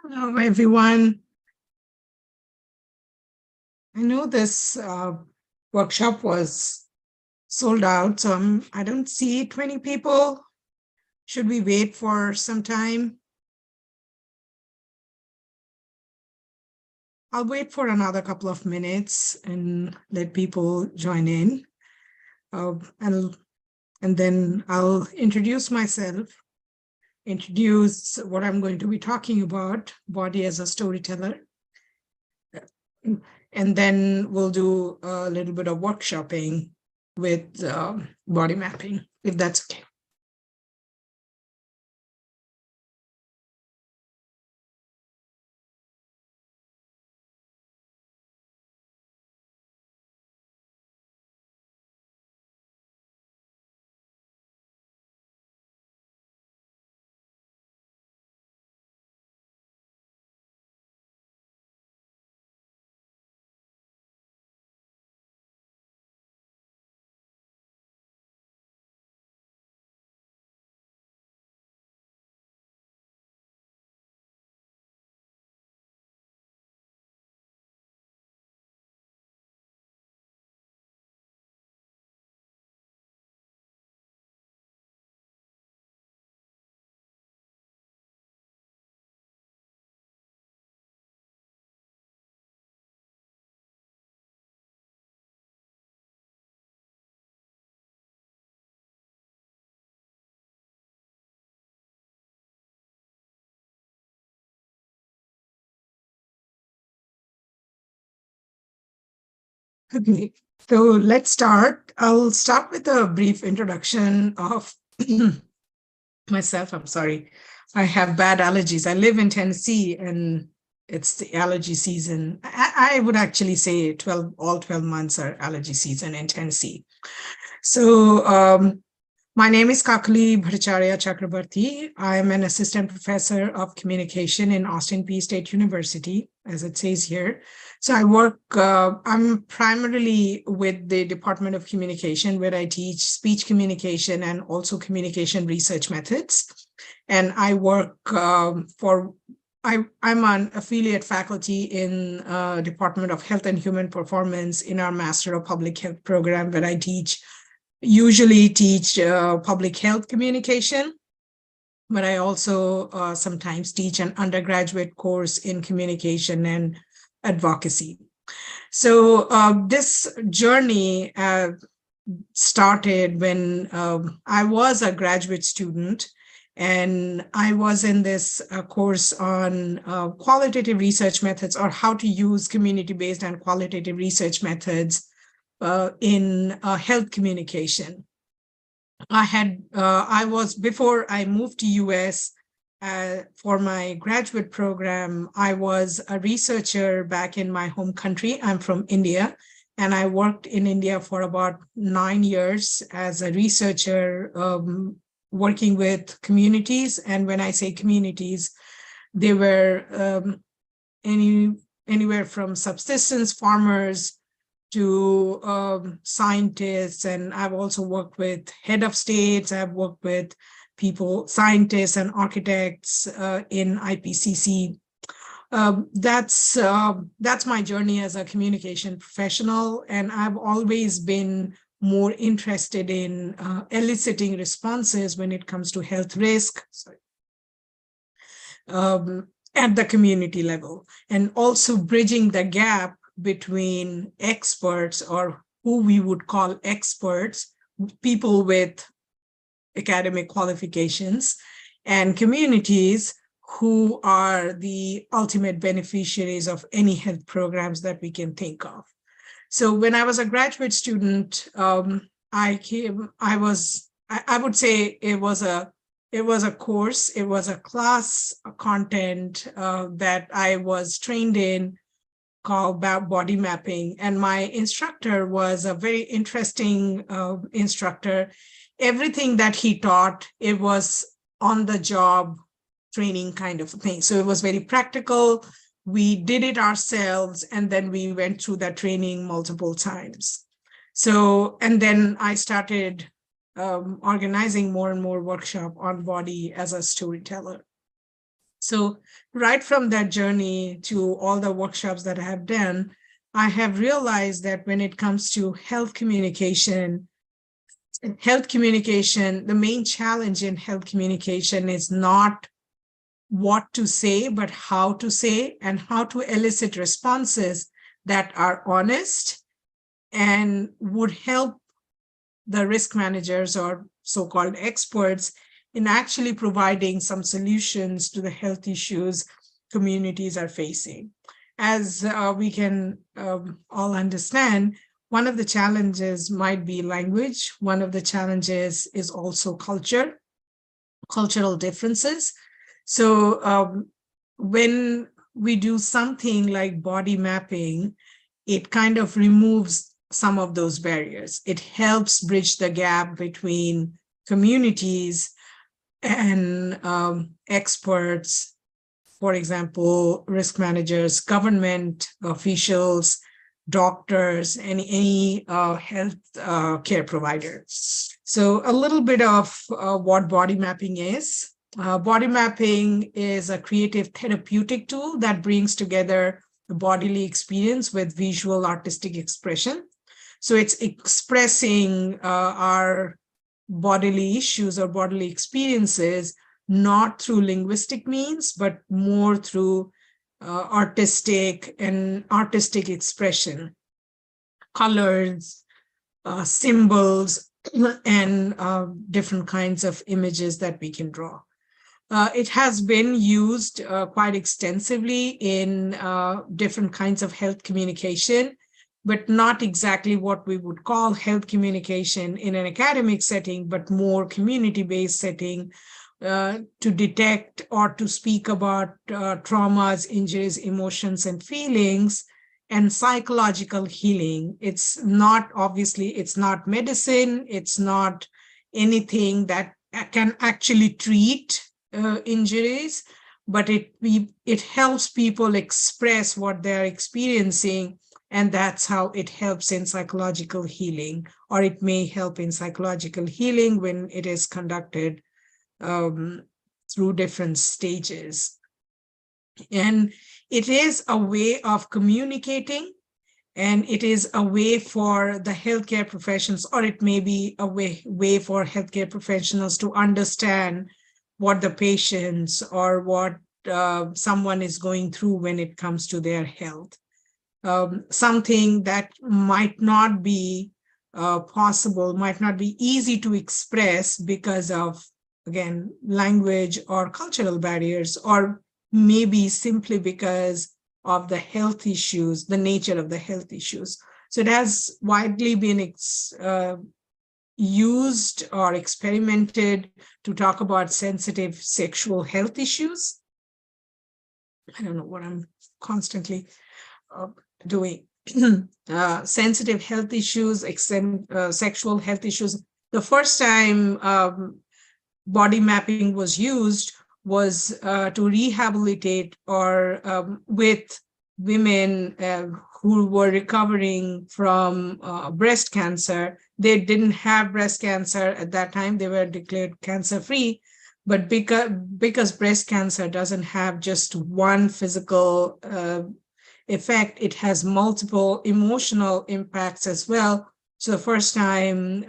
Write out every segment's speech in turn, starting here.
Hello, everyone. I know this workshop was sold out, so I don't see 20 people. Should we wait for some time? I'll wait for another couple of minutes and let people join in. And then I'll introduce myself, introduce what I'm going to be talking about, body as a storyteller. And then we'll do a little bit of workshopping with body mapping, if that's okay. Okay, so let's start. I'll start with a brief introduction of myself. I'm sorry. I have bad allergies. I live in Tennessee and it's the allergy season. I would actually say all 12 months are allergy season in Tennessee. So my name is Kakali Bhattacharya Chakrabarti. I'm an assistant professor of communication in Austin Peay State University, as it says here. So I work, I'm primarily with the Department of Communication, where I teach speech communication and also communication research methods. And I work I'm an affiliate faculty in Department of Health and Human Performance in our Master of Public Health program, where I usually teach public health communication, but I also sometimes teach an undergraduate course in communication and advocacy. So this journey started when I was a graduate student, and I was in this course on qualitative research methods, or how to use community-based and qualitative research methods in health communication. Before I moved to US for my graduate program, I was a researcher back in my home country. I'm from India, and I worked in India for about 9 years as a researcher, working with communities. And when I say communities, they were anywhere from subsistence farmers to scientists. And I've also worked with head of states. I've worked with scientists and architects in IPCC. That's my journey as a communication professional. And I've always been more interested in eliciting responses when it comes to health risk at the community level, and also bridging the gap between experts, or who we would call experts, people with academic qualifications, and communities who are the ultimate beneficiaries of any health programs that we can think of. So when I was a graduate student, I would say it was a course, it was a class content that I was trained in, called body mapping. And my instructor was a very interesting instructor. Everything that he taught, it was on the job training kind of thing. So it was very practical. We did it ourselves, and then we went through that training multiple times. So, and then I started organizing more and more workshop on body as a storyteller. So right from that journey to all the workshops that I have done, I have realized that when it comes to health communication, the main challenge in health communication is not what to say, but how to say and how to elicit responses that are honest and would help the risk managers or so-called experts in actually providing some solutions to the health issues communities are facing. As we can all understand, one of the challenges might be language. One of the challenges is also cultural differences. So when we do something like body mapping, it kind of removes some of those barriers. It helps bridge the gap between communities and experts, for example, risk managers, government officials, doctors, and any health care provider. So a little bit of what body mapping is. Body mapping is a creative therapeutic tool that brings together the bodily experience with visual artistic expression. So it's expressing our bodily issues or bodily experiences, not through linguistic means, but more through artistic expression, colors, symbols, and different kinds of images that we can draw. It has been used quite extensively in different kinds of health communication, but not exactly what we would call health communication in an academic setting, but more community-based setting to detect or to speak about traumas, injuries, emotions, and feelings, and psychological healing. It's not, obviously, it's not medicine. It's not anything that can actually treat injuries, but it helps people express what they're experiencing, and that's how it helps in psychological healing, or it may help in psychological healing when it is conducted through different stages. And it is a way of communicating, and it is a way for the healthcare professionals, or it may be a way for healthcare professionals to understand what the patients or what someone is going through when it comes to their health. Something that might not be possible, might not be easy to express because of, again, language or cultural barriers, or maybe simply because of the health issues, the nature of the health issues. So it has widely been used or experimented to talk about sensitive sexual health issues. I don't know what I'm constantly doing. Sensitive health issues, sexual health issues. The first time body mapping was used was to rehabilitate or with women who were recovering from breast cancer. They didn't have breast cancer at that time. They were declared cancer-free. But because breast cancer doesn't have just one physical effect, it has multiple emotional impacts as well. So the first time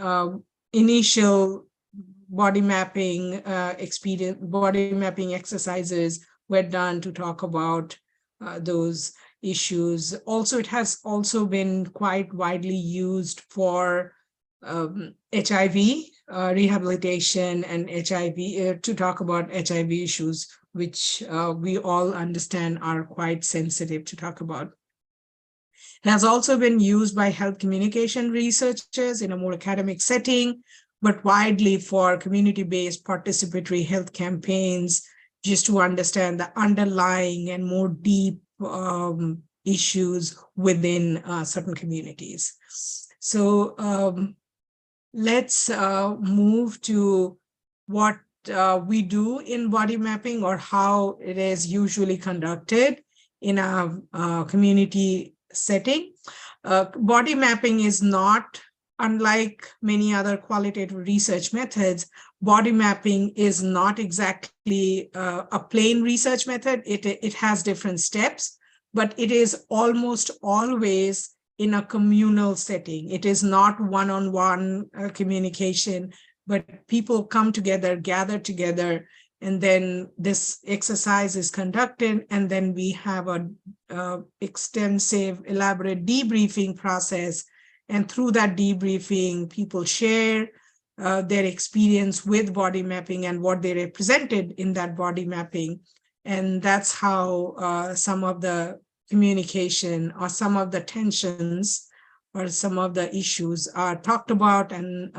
initial body mapping exercises were done to talk about those issues. Also, it has also been quite widely used for HIV rehabilitation and HIV to talk about HIV issues, which we all understand are quite sensitive to talk about. It has also been used by health communication researchers in a more academic setting, but widely for community-based participatory health campaigns, just to understand the underlying and more deep issues within certain communities. So let's move to what we do in body mapping, or how it is usually conducted in a community setting. Body mapping is not unlike many other qualitative research methods, body mapping is not exactly a plain research method. It has different steps, but it is almost always in a communal setting. It is not one-on-one communication, but people come together, gather together, and then this exercise is conducted, and then we have a extensive, elaborate debriefing process. And through that debriefing, people share their experience with body mapping and what they represented in that body mapping. And that's how some of the communication or some of the tensions or some of the issues are talked about, and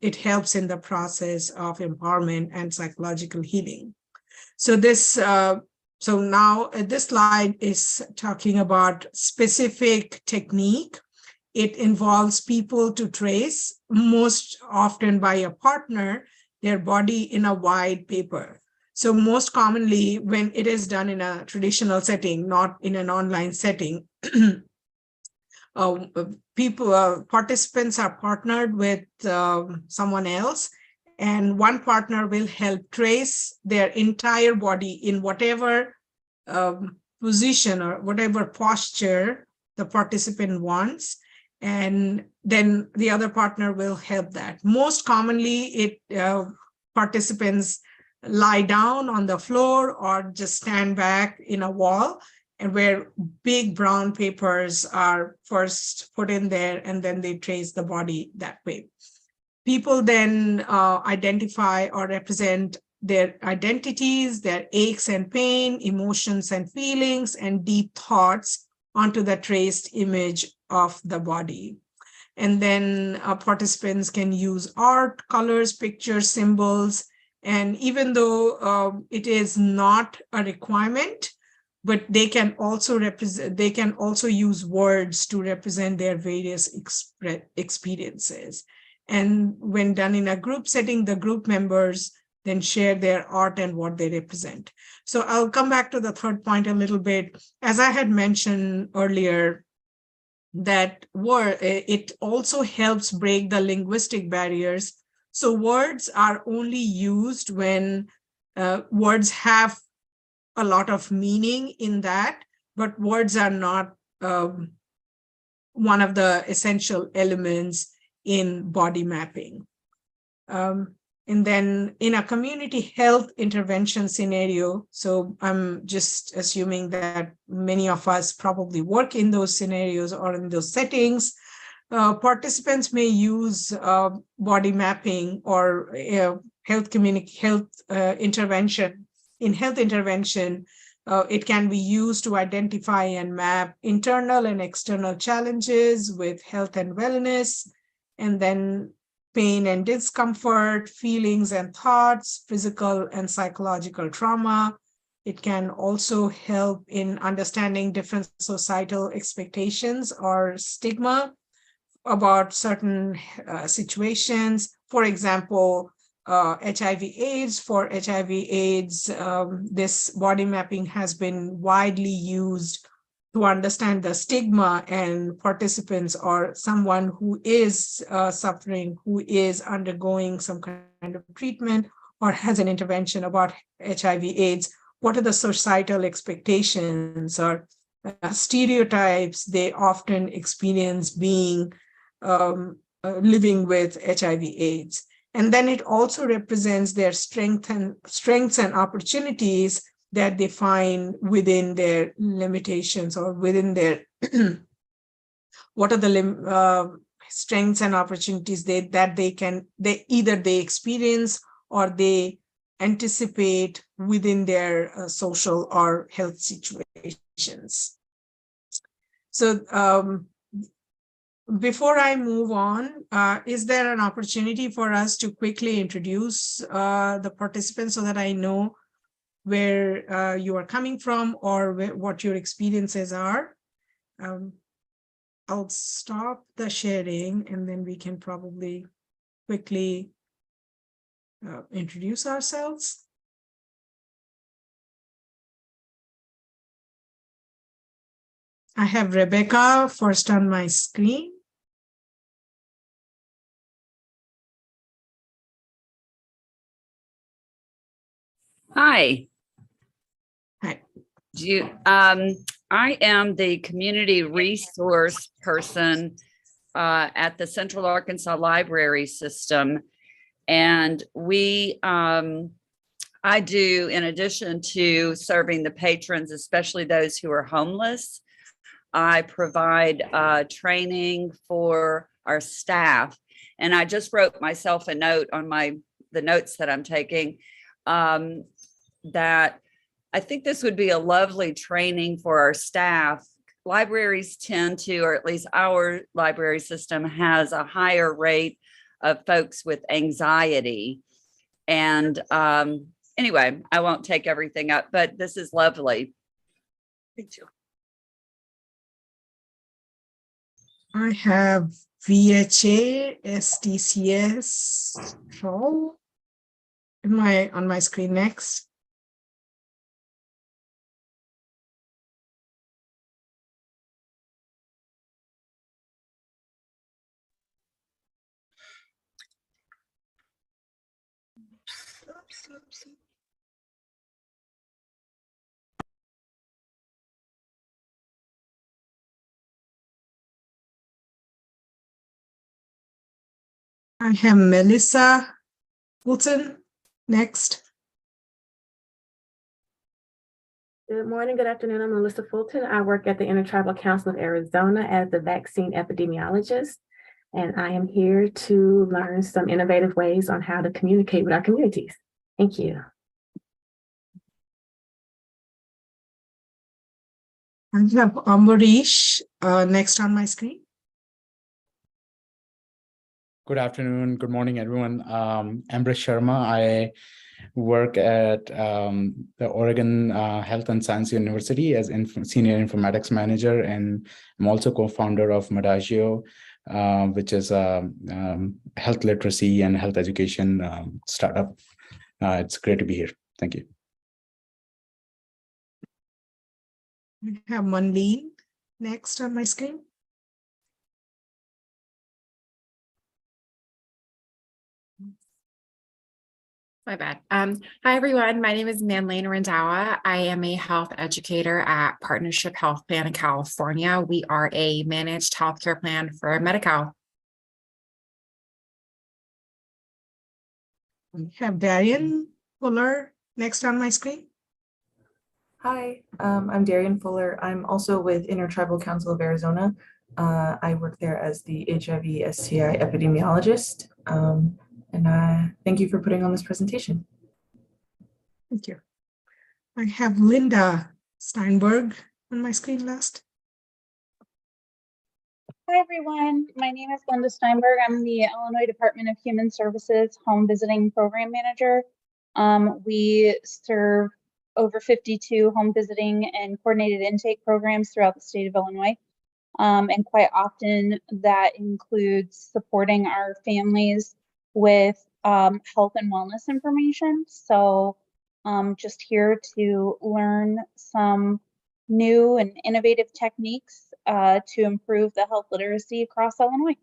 it helps in the process of empowerment and psychological healing. So so now this slide is talking about specific technique. It involves people to trace, most often by a partner, their body in a wide paper. So most commonly, when it is done in a traditional setting, not in an online setting, participants are partnered with someone else, and one partner will help trace their entire body in whatever position or whatever posture the participant wants. And then the other partner will help that. Most commonly, participants lie down on the floor or just stand back in a wall, and where big brown papers are first put in there, and then they trace the body that way. People then identify or represent their identities, their aches and pain, emotions and feelings, and deep thoughts onto the traced image of the body. And then participants can use art, colors, pictures, symbols. And even though it is not a requirement, but they can also use words to represent their various experiences. And when done in a group setting, the group members then share their art and what they represent. So I'll come back to the third point a little bit. As I had mentioned earlier, that it also helps break the linguistic barriers. So words are only used when words have a lot of meaning in that, but words are not one of the essential elements in body mapping. And then in a community health intervention scenario, so I'm just assuming that many of us probably work in those scenarios or in those settings, participants may use body mapping or health intervention. In health intervention, it can be used to identify and map internal and external challenges with health and wellness, and then pain and discomfort, feelings and thoughts, physical and psychological trauma. It can also help in understanding different societal expectations or stigma about certain situations. For example, HIV/AIDS. For HIV/AIDS, this body mapping has been widely used to understand the stigma, and participants or someone who is suffering, who is undergoing some kind of treatment or has an intervention about HIV/AIDS, what are the societal expectations or stereotypes they often experience being living with HIV/AIDS. And then it also represents their strengths and opportunities that they find within their limitations or within their what are the strengths and opportunities that they either experience or they anticipate within their social or health situations. So before I move on, is there an opportunity for us to quickly introduce the participants so that I know where you are coming from or what your experiences are? I'll stop the sharing and then we can probably quickly introduce ourselves. I have Rebecca first on my screen. Hi. Hi. I am the community resource person at the Central Arkansas Library System. And I do, in addition to serving the patrons, especially those who are homeless, I provide training for our staff. And I just wrote myself a note on the notes that I'm taking that I think this would be a lovely training for our staff. Libraries tend to, or at least our library system has a higher rate of folks with anxiety. And anyway, I won't take everything up, but this is lovely. Thank you. I have VHA, STCS, role. Am I on my screen next? I have Melissa Fulton next. Good morning, good afternoon. I'm Melissa Fulton. I work at the Intertribal Council of Arizona as the vaccine epidemiologist, and I am here to learn some innovative ways on how to communicate with our communities. Thank you. I have Ambarish next on my screen. Good afternoon, good morning, everyone. Ambrish Sharma. I work at the Oregon Health and Science University as Senior Informatics Manager, and I'm also co-founder of Medagio, which is a health literacy and health education startup. It's great to be here. Thank you. I have Manleen next on my screen. My bad. Hi, everyone. My name is May11 Randawa. I am a health educator at Partnership Health Plan in California. We are a managed healthcare plan for Medi-Cal. We have Darian Fuller next on my screen. Hi, I'm Darian Fuller. I'm also with Intertribal Council of Arizona. I work there as the HIV STI epidemiologist. And thank you for putting on this presentation. Thank you. I have Linda Steinberg on my screen last. Hi, everyone. My name is Linda Steinberg. I'm the Illinois Department of Human Services Home Visiting Program Manager. We serve over 52 home visiting and coordinated intake programs throughout the state of Illinois. And quite often that includes supporting our families with health and wellness information. So just here to learn some new and innovative techniques to improve the health literacy across Illinois.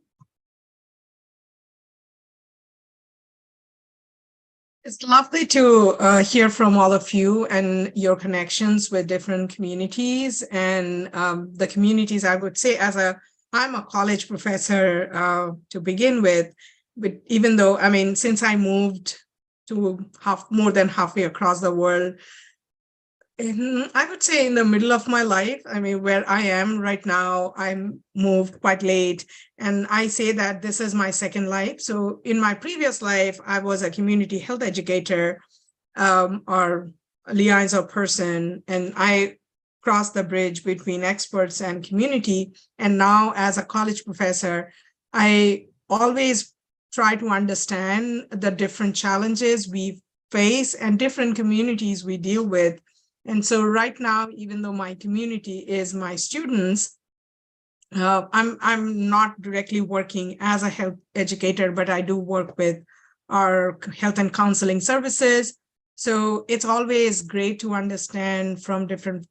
It's lovely to hear from all of you and your connections with different communities, and the communities, I would say, I'm a college professor to begin with, but even though, I mean, since I moved to more than halfway across the world, I would say in the middle of my life, I mean, where I am right now, I'm moved quite late. And I say that this is my second life. So in my previous life, I was a community health educator or liaison person, and I crossed the bridge between experts and community. And now as a college professor, I always try to understand the different challenges we face and different communities we deal with. And so right now, even though my community is my students, I'm not directly working as a health educator, but I do work with our health and counseling services. So it's always great to understand from different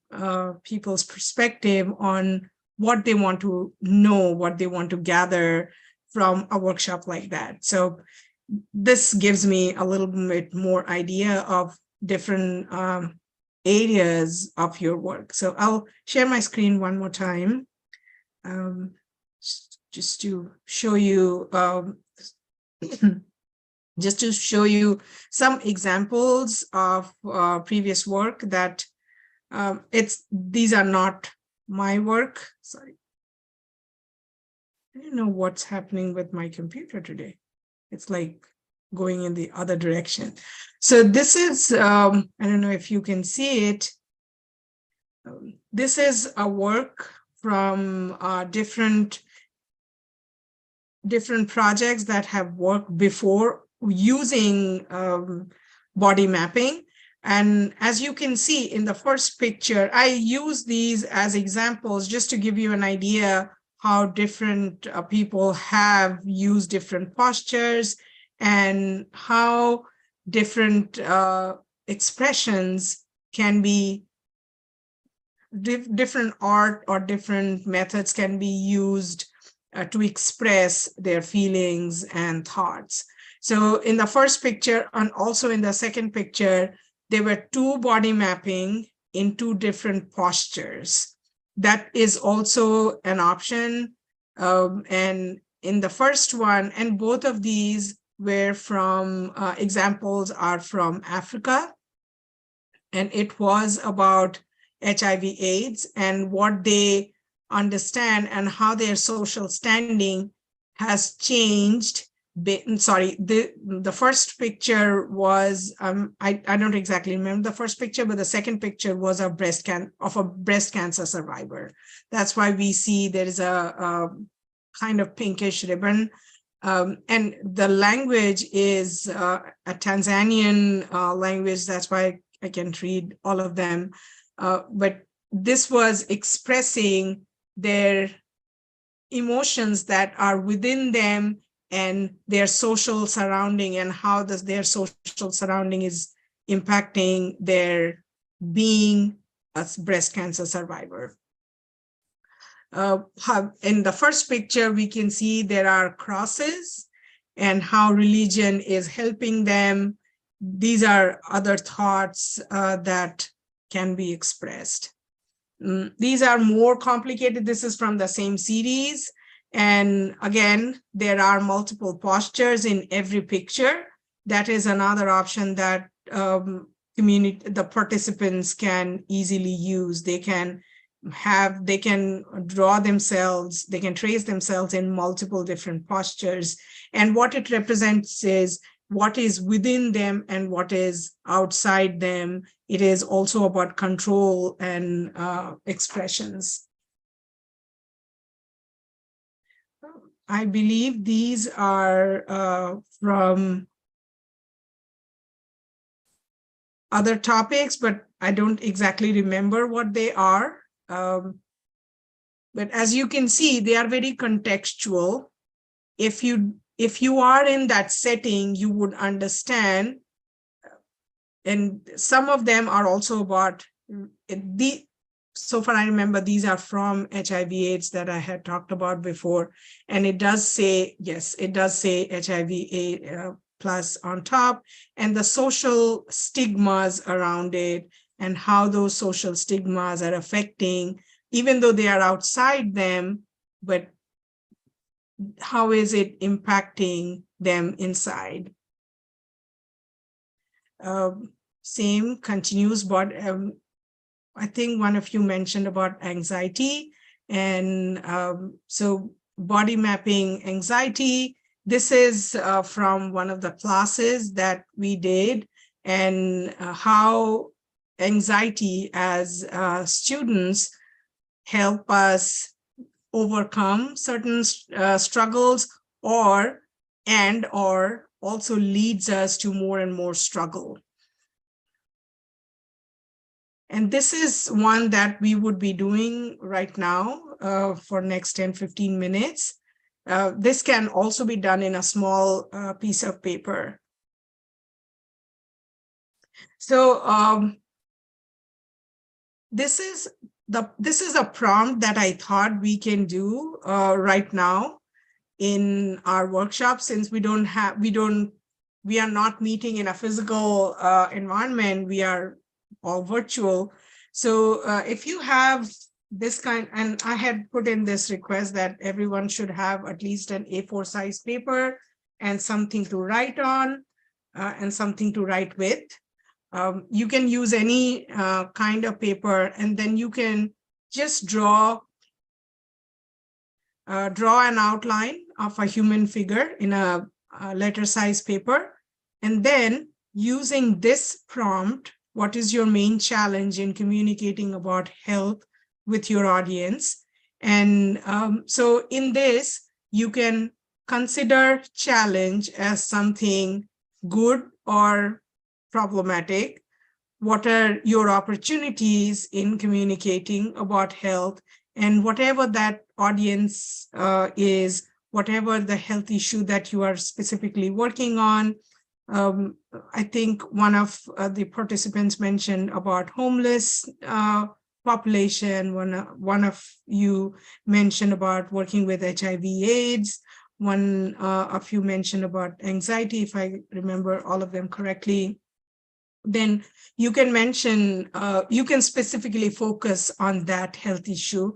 people's perspective on what they want to know, what they want to gather from a workshop like that. So this gives me a little bit more idea of different areas of your work. So I'll share my screen one more time, just to show you just to show you some examples of previous work that these are not my work. Sorry. I don't know what's happening with my computer today. It's like going in the other direction. So this is, I don't know if you can see it. This is a work from different projects that have worked before using body mapping. And as you can see in the first picture, I use these as examples just to give you an idea how different people have used different postures and how different expressions can be, different art or different methods can be used to express their feelings and thoughts. So in the first picture and also in the second picture, there were two body mapping in two different postures. That is also an option. And in the first one, and both of these were from, examples are from Africa. And it was about HIV/AIDS and what they understand and how their social standing has changed. Sorry, the first picture was, I don't exactly remember the first picture, but the second picture was a breast cancer survivor. That's why we see there is a kind of pinkish ribbon. And the language is a Tanzanian language. That's why I can't read all of them. But this was expressing their emotions that are within them and their social surrounding and how their social surrounding is impacting their being a breast cancer survivor. In the first picture, we can see there are crosses and how religion is helping them. These are other thoughts that can be expressed. These are more complicated. This is from the same series. And again, there are multiple postures in every picture. That is another option that the participants can easily use. They can draw themselves, they can trace themselves in multiple different postures. And what it represents is what is within them and what is outside them. It is also about control and expressions. I believe these are from other topics, but I don't exactly remember what they are. But as you can see, they are very contextual. If you are in that setting, you would understand. And some of them are also about so far I remember these are from HIV/AIDS that I had talked about before. And it does say, yes, it does say HIV plus on top, and the social stigmas around it and how those social stigmas are affecting, even though they are outside them, but how is it impacting them inside? Same continues, but I think one of you mentioned about anxiety. And so body mapping anxiety, this is from one of the classes that we did, and how anxiety as students help us overcome certain struggles or also leads us to more and more struggle. And this is one that we would be doing right now for next 10-15 minutes. This can also be done in a small piece of paper. So this is a prompt that I thought we can do right now in our workshop, since we don't we are not meeting in a physical environment, we are all virtual. So if you have this kind, and I had put in this request that everyone should have at least an A4 size paper and something to write on and something to write with. You can use any kind of paper, and then you can just draw an outline of a human figure in a letter size paper. And then using this prompt, what is your main challenge in communicating about health with your audience? And so in this, you can consider challenge as something good or problematic. What are your opportunities in communicating about health? And whatever that audience is, whatever the health issue that you are specifically working on. I think one of the participants mentioned about homeless population. One of you mentioned about working with HIV/AIDS. One of you mentioned about anxiety, if I remember all of them correctly. Then you can mention, you can specifically focus on that health issue.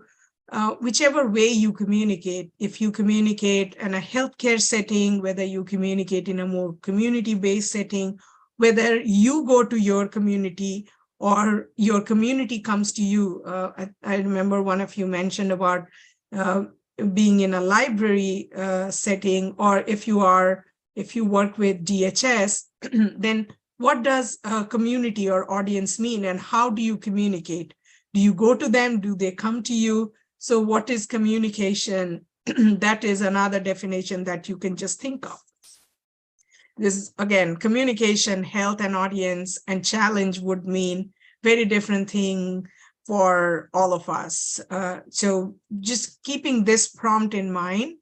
Whichever way you communicate, if you communicate in a healthcare setting, whether you communicate in a more community-based setting, whether you go to your community or your community comes to you. I remember one of you mentioned about being in a library setting, or if you work with DHS, then what does a community or audience mean, and how do you communicate? Do you go to them? Do they come to you? So what is communication? That is another definition that you can just think of. This is, again, communication, health, and audience, and challenge would mean very different thing for all of us. So just keeping this prompt in mind,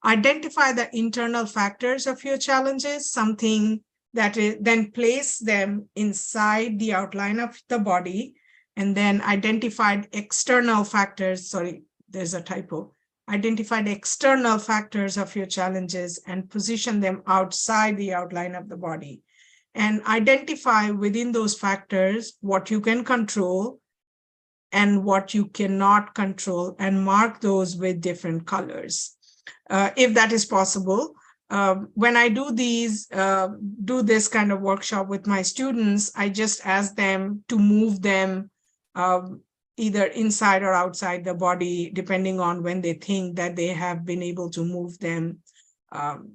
identify the internal factors of your challenges, something that is, then place them inside the outline of the body, and then identified external factors, sorry, there's a typo, identified external factors of your challenges and position them outside the outline of the body. And identify within those factors what you can control and what you cannot control, and mark those with different colors. If that is possible, when I do this kind of workshop with my students, I just ask them to move them either inside or outside the body, depending on when they think that they have been able to move them.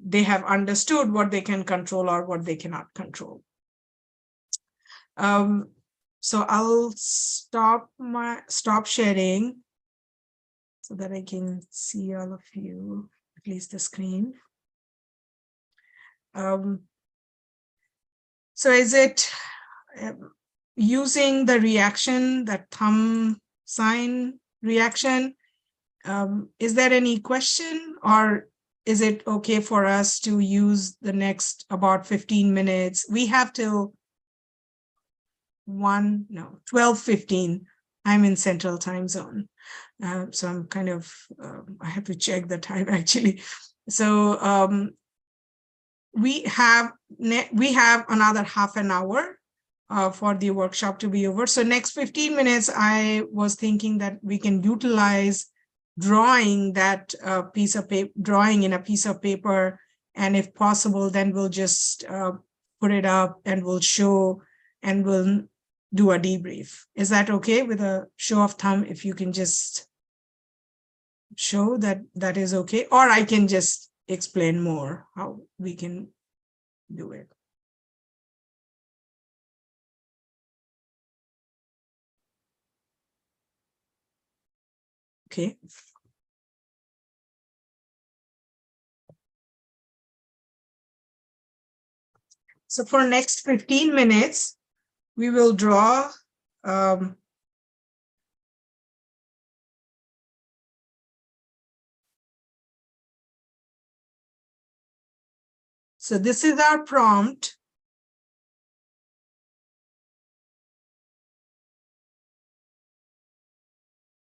They have understood what they can control or what they cannot control. So I'll stop sharing so that I can see all of you, at least the screen. So is it using the reaction, the thumb sign reaction? Is there any question, or is it okay for us to use the next about 15 minutes? We have till 12:15. I'm in Central Time Zone. So I'm kind of, I have to check the time actually. So we have another half an hour for the workshop to be over. So next 15 minutes, I was thinking that we can utilize drawing that piece of paper, drawing in a piece of paper, and if possible, then we'll just put it up and we'll show and we'll do a debrief. Is that okay with a show of thumb? If you can just show that that is okay, or I can just explain more how we can do it. Okay. So for next 15 minutes, we will draw so this is our prompt.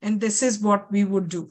And this is what we would do.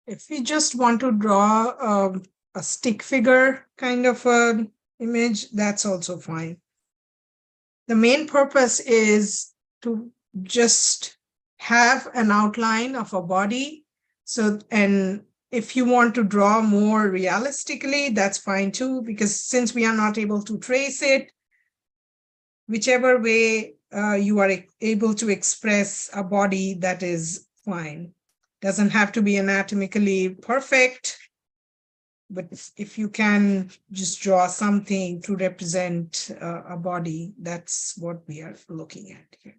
if we just want to draw a stick figure kind of an image, that's also fine. The main purpose is to just have an outline of a body. So, and if you want to draw more realistically, that's fine too, because since we are not able to trace it, whichever way you are able to express a body, that is fine. Doesn't have to be anatomically perfect, but if you can just draw something to represent a body, that's what we are looking at here.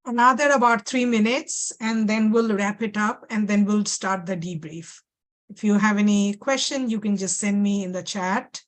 another about 3 minutes, and then we'll wrap it up, and then we'll start the debrief. If you have any question, you can just send me in the chat.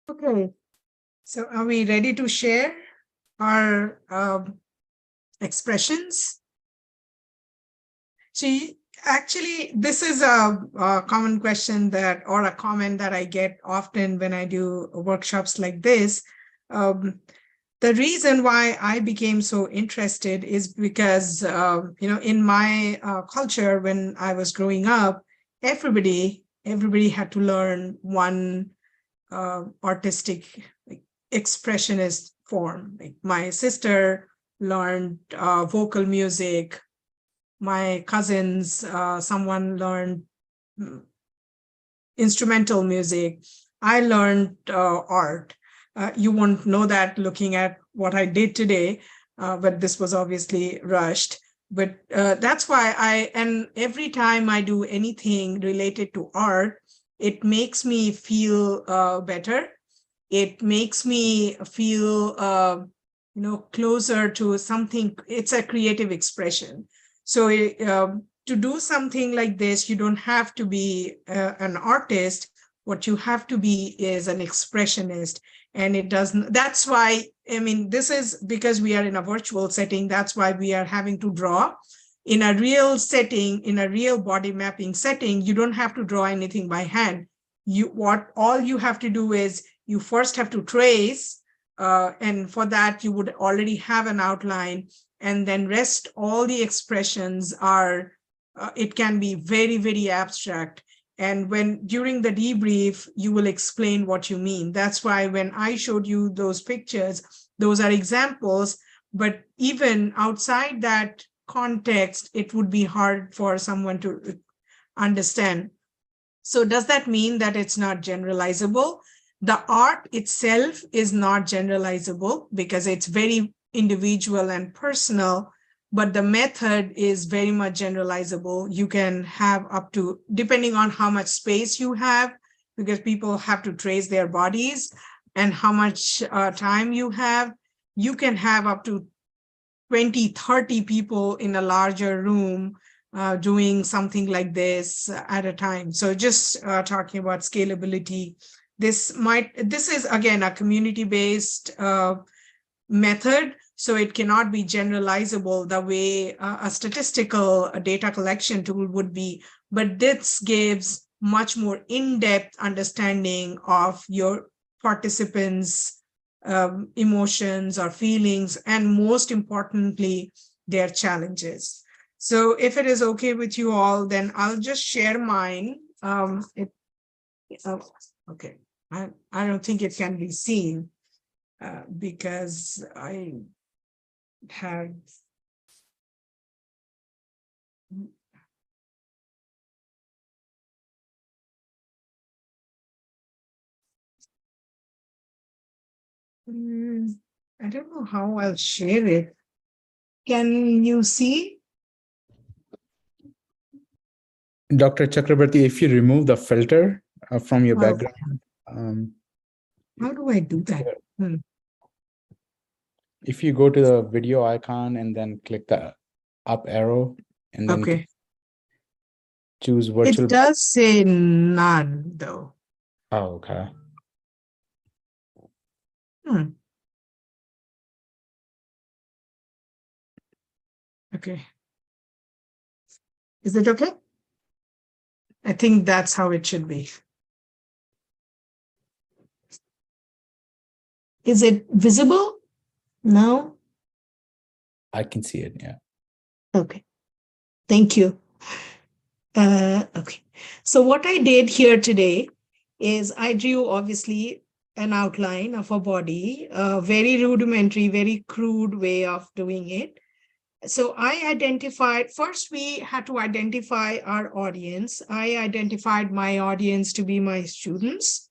Okay, so are we ready to share our expressions? See, actually, this is a common question that, or a comment that I get often when I do workshops like this. The reason why I became so interested is because, in my culture, when I was growing up, everybody had to learn one artistic expressionist form. Like my sister learned vocal music. My cousins, someone learned instrumental music. I learned art. You won't know that looking at what I did today, but this was obviously rushed. But that's why and every time I do anything related to art, it makes me feel better. It makes me feel, closer to something. It's a creative expression. So to do something like this, you don't have to be an artist. What you have to be is an expressionist. And it doesn't, that's why, I mean, this is because we are in a virtual setting. That's why we are having to draw. In a real setting, in a real body mapping setting, you don't have to draw anything by hand. All you have to do is you first have to trace, and for that you would already have an outline, and then rest all the expressions are, it can be very, very abstract. And when during the debrief, you will explain what you mean. That's why when I showed you those pictures, those are examples, but even outside that context, it would be hard for someone to understand. So does that mean that it's not generalizable? The art itself is not generalizable because it's very individual and personal, but the method is very much generalizable. You can have up to, depending on how much space you have, because people have to trace their bodies, and how much time you have, you can have up to 20, 30 people in a larger room doing something like this at a time. So just talking about scalability, this is again a community-based method, so it cannot be generalizable the way a statistical data collection tool would be, but this gives much more in-depth understanding of your participants' emotions or feelings, and most importantly, their challenges. So if it is okay with you all, then I'll just share mine. Okay, I don't think it can be seen because I have I don't know how I'll share it. Can you see? Dr. Chakrabarti, if you remove the filter from your background. How do I do that? If you go to the video icon and then click the up arrow and then choose virtual. It does say none though. Oh, okay. Okay. Is it okay? I think that's how it should be. Is it visible? No? I can see it, yeah. Okay. Thank you. Okay. So what I did here today is I drew obviously an outline of a body, a very rudimentary, very crude way of doing it. So I identified, first we had to identify our audience. I identified my audience to be my students.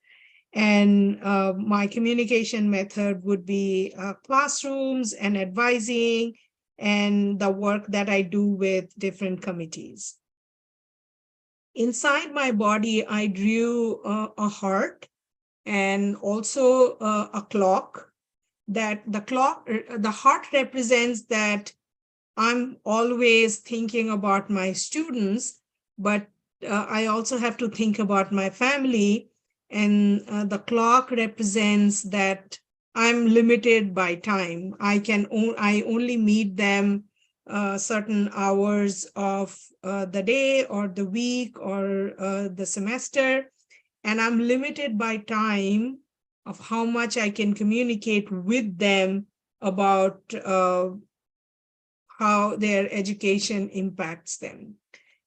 And my communication method would be classrooms and advising and the work that I do with different committees. Inside my body, I drew a heart and also a clock. That the heart represents that I'm always thinking about my students, but I also have to think about my family. And the clock represents that I'm limited by time. I only meet them certain hours of the day or the week or the semester. And I'm limited by time of how much I can communicate with them about how their education impacts them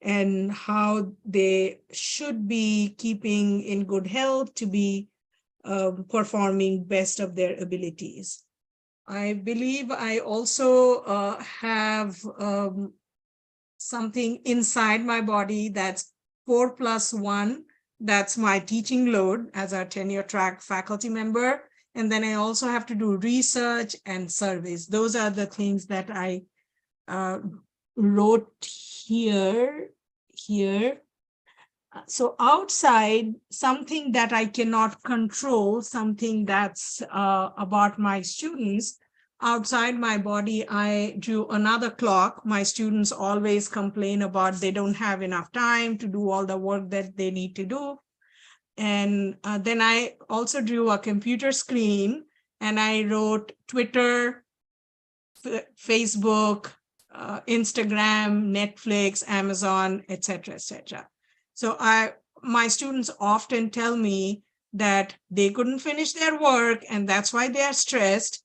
and how they should be keeping in good health to be performing best of their abilities. I believe I also have something inside my body that's 4+1. That's my teaching load as a tenure track faculty member. And then I also have to do research and surveys. Those are the things that I wrote here. So outside, something that I cannot control, something that's about my students, outside my body, I drew another clock. My students always complain about they don't have enough time to do all the work that they need to do. And then I also drew a computer screen and I wrote Twitter, Facebook, Instagram, Netflix, Amazon, etc., etc. So my students often tell me that they couldn't finish their work and that's why they are stressed,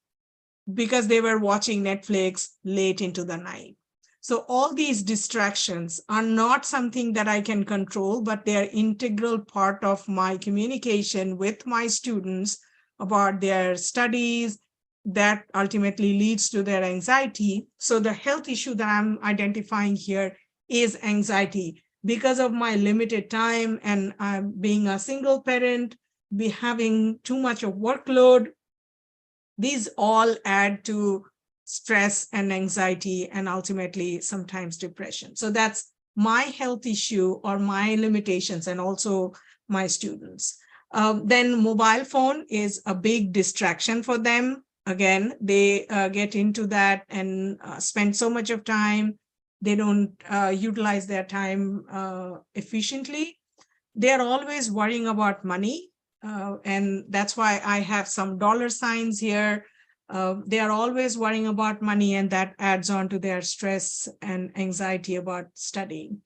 because they were watching Netflix late into the night. So all these distractions are not something that I can control, but they are integral part of my communication with my students about their studies. That ultimately leads to their anxiety. So the health issue that I'm identifying here is anxiety. Because of my limited time and being a single parent, be having too much of workload, these all add to stress and anxiety and ultimately sometimes depression. So that's my health issue or my limitations and also my students. Then mobile phone is a big distraction for them. Again, they get into that and spend so much of time. They don't utilize their time efficiently. They're always worrying about money. And that's why I have some dollar signs here. They are always worrying about money, and that adds on to their stress and anxiety about studying.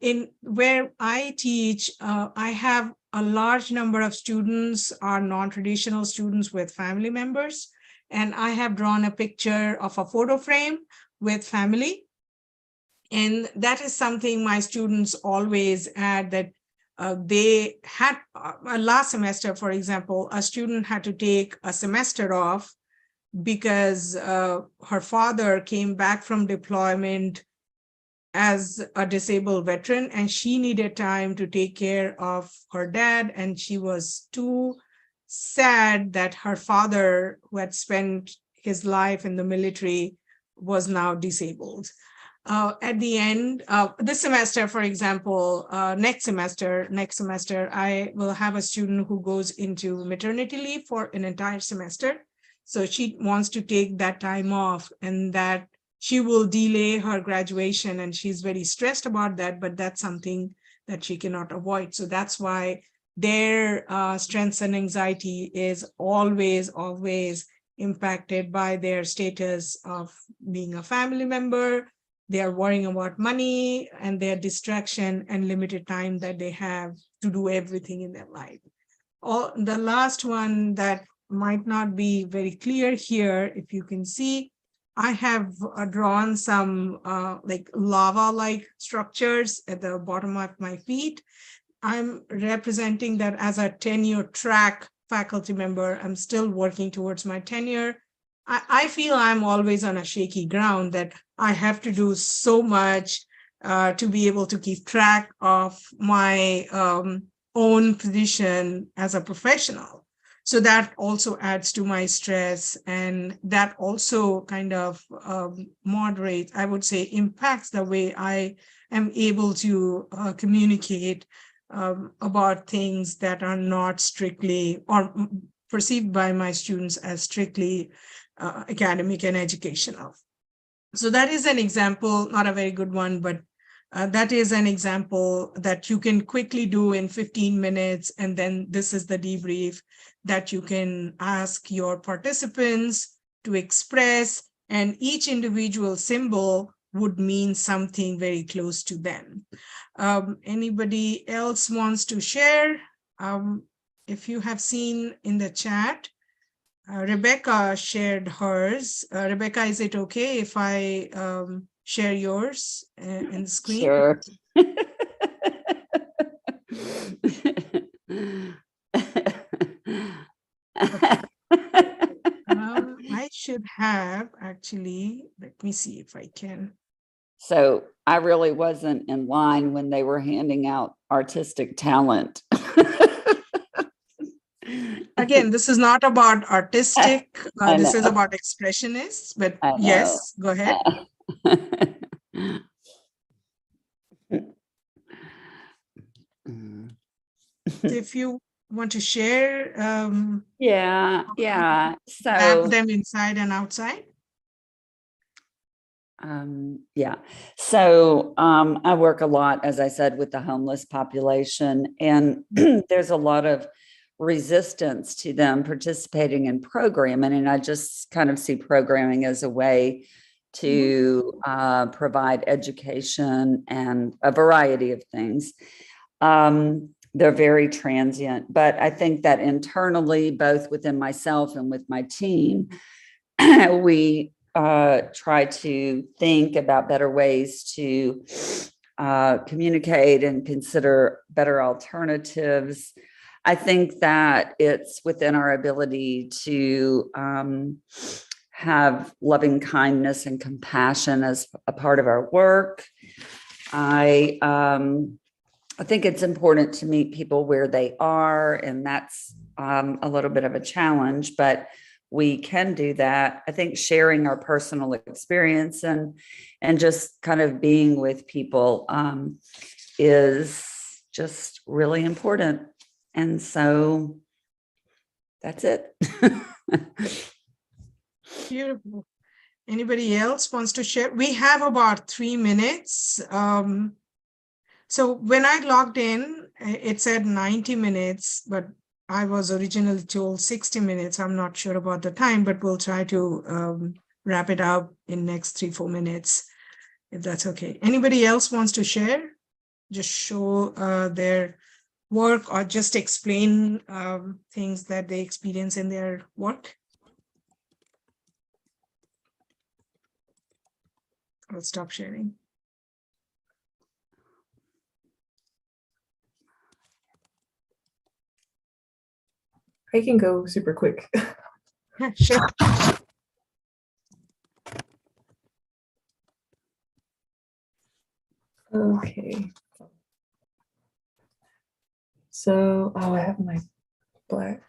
In where I teach, I have a large number of students are non-traditional students with family members. And I have drawn a picture of a photo frame with family. And that is something my students always add, that they had last semester, for example, a student had to take a semester off because her father came back from deployment as a disabled veteran, and she needed time to take care of her dad. And she was too sad that her father, who had spent his life in the military, was now disabled. At the end of this semester, for example, next semester, I will have a student who goes into maternity leave for an entire semester. So she wants to take that time off, and that she will delay her graduation, and she's very stressed about that, but that's something that she cannot avoid. So that's why their stress and anxiety is always impacted by their status of being a family member. They are worrying about money and their distraction and limited time that they have to do everything in their life. The last one that might not be very clear here, if you can see, I have drawn some like lava-like structures at the bottom of my feet. I'm representing that as a tenure track faculty member. I'm still working towards my tenure. I feel I'm always on a shaky ground, that I have to do so much to be able to keep track of my own position as a professional. So that also adds to my stress, and that also kind of moderates, I would say, impacts the way I am able to communicate about things that are not strictly or perceived by my students as strictly academic and educational. So that is an example, not a very good one, but that is an example that you can quickly do in 15 minutes. And then this is the debrief that you can ask your participants to express, and each individual symbol would mean something very close to them. Anybody else wants to share? If you have seen in the chat, Rebecca shared hers. Rebecca, is it okay if I share yours in the screen? Sure. I should have actually, let me see if I can. So I really wasn't in line when they were handing out artistic talent. Again, this is not about artistic, this is about expressionists, but yes, go ahead. If you want to share, yeah. have So them inside and outside. Yeah. So I work a lot, as I said, with the homeless population, and there's a lot of resistance to them participating in programming. And I just kind of see programming as a way to provide education and a variety of things. They're very transient, but I think that internally, both within myself and with my team, we try to think about better ways to communicate and consider better alternatives. I think that it's within our ability to have loving kindness and compassion as a part of our work. I think it's important to meet people where they are, and that's a little bit of a challenge, but we can do that. I think sharing our personal experience and just kind of being with people is just really important. And so that's it. Beautiful. Anybody else wants to share? We have about 3 minutes. So when I logged in, it said 90 minutes, but I was originally told 60 minutes. I'm not sure about the time, but we'll try to wrap it up in next 3-4 minutes, if that's okay. Anybody else wants to share? Just show their work or just explain things that they experience in their work. I'll stop sharing. I can go super quick. Yeah, sure. Okay. So, oh, I have my black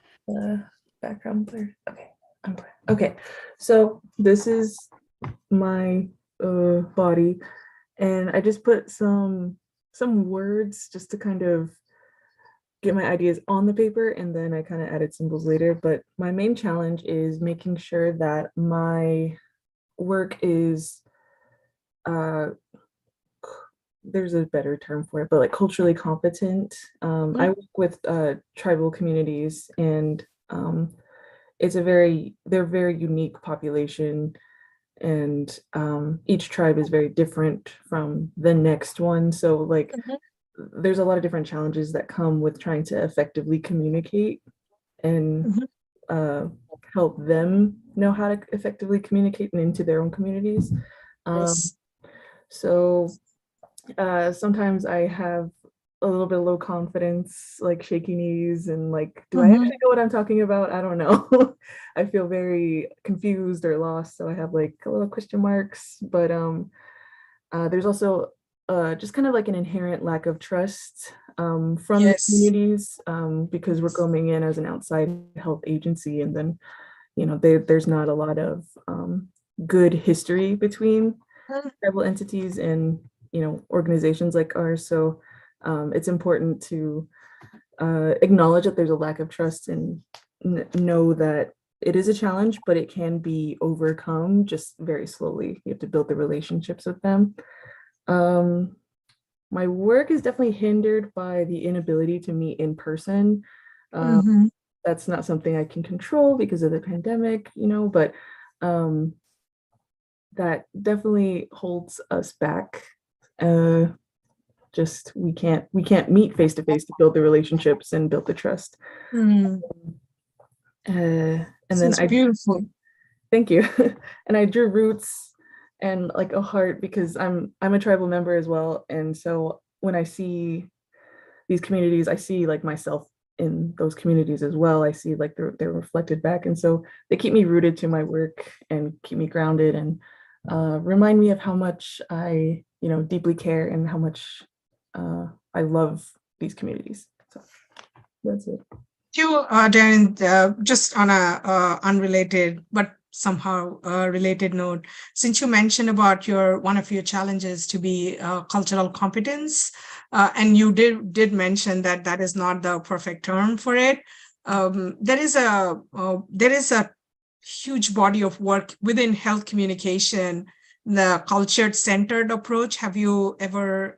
background blurred. Okay, I'm blurred. Okay, so this is my body, and I just put some words just to kind of get my ideas on the paper, and then I kind of added symbols later. But my main challenge is making sure that my work is there's a better term for it, but like culturally competent. I work with tribal communities, and they're very unique population, and each tribe is very different from the next one. So like there's a lot of different challenges that come with trying to effectively communicate and help them know how to effectively communicate and into their own communities. Yes. So sometimes I have a little bit of low confidence, like shaky knees, and like, do I actually know what I'm talking about? I don't know. I feel very confused or lost. So I have like a little question marks, but there's also just kind of like an inherent lack of trust from the communities because we're coming in as an outside health agency, and then, you know, there's not a lot of good history between tribal entities and, you know, organizations like ours. So it's important to acknowledge that there's a lack of trust and know that it is a challenge, but it can be overcome just very slowly. You have to build the relationships with them. My work is definitely hindered by the inability to meet in person. That's not something I can control because of the pandemic, you know, but that definitely holds us back. Just we can't meet face to face to build the relationships and build the trust. And then beautiful. Thank you. And I drew roots and like a heart because I'm a tribal member as well. And so when I see these communities, I see like myself in those communities as well. I see like they're reflected back. And so they keep me rooted to my work and keep me grounded and remind me of how much I, you know, deeply care and how much I love these communities. So that's it. You, Darren, just on a unrelated but somehow related note, since you mentioned about one of your challenges to be cultural competence, and you did mention that that is not the perfect term for it. There is a huge body of work within health communication the cultured centered approach. Have you ever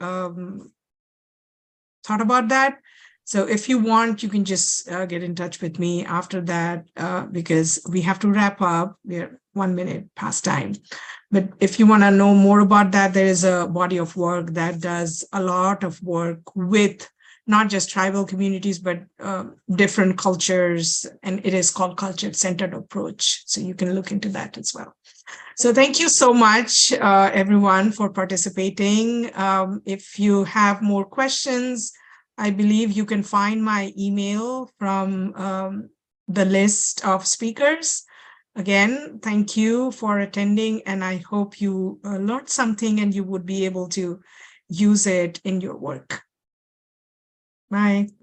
thought about that? So if you want, you can just get in touch with me after that, because we have to wrap up. We're 1 minute past time. But if you want to know more about that, there is a body of work that does a lot of work with not just tribal communities, but different cultures. And it is called culture-centered approach. So you can look into that as well. So thank you so much, everyone, for participating. If you have more questions, I believe you can find my email from the list of speakers. Again, thank you for attending, and I hope you learned something and you would be able to use it in your work. Bye.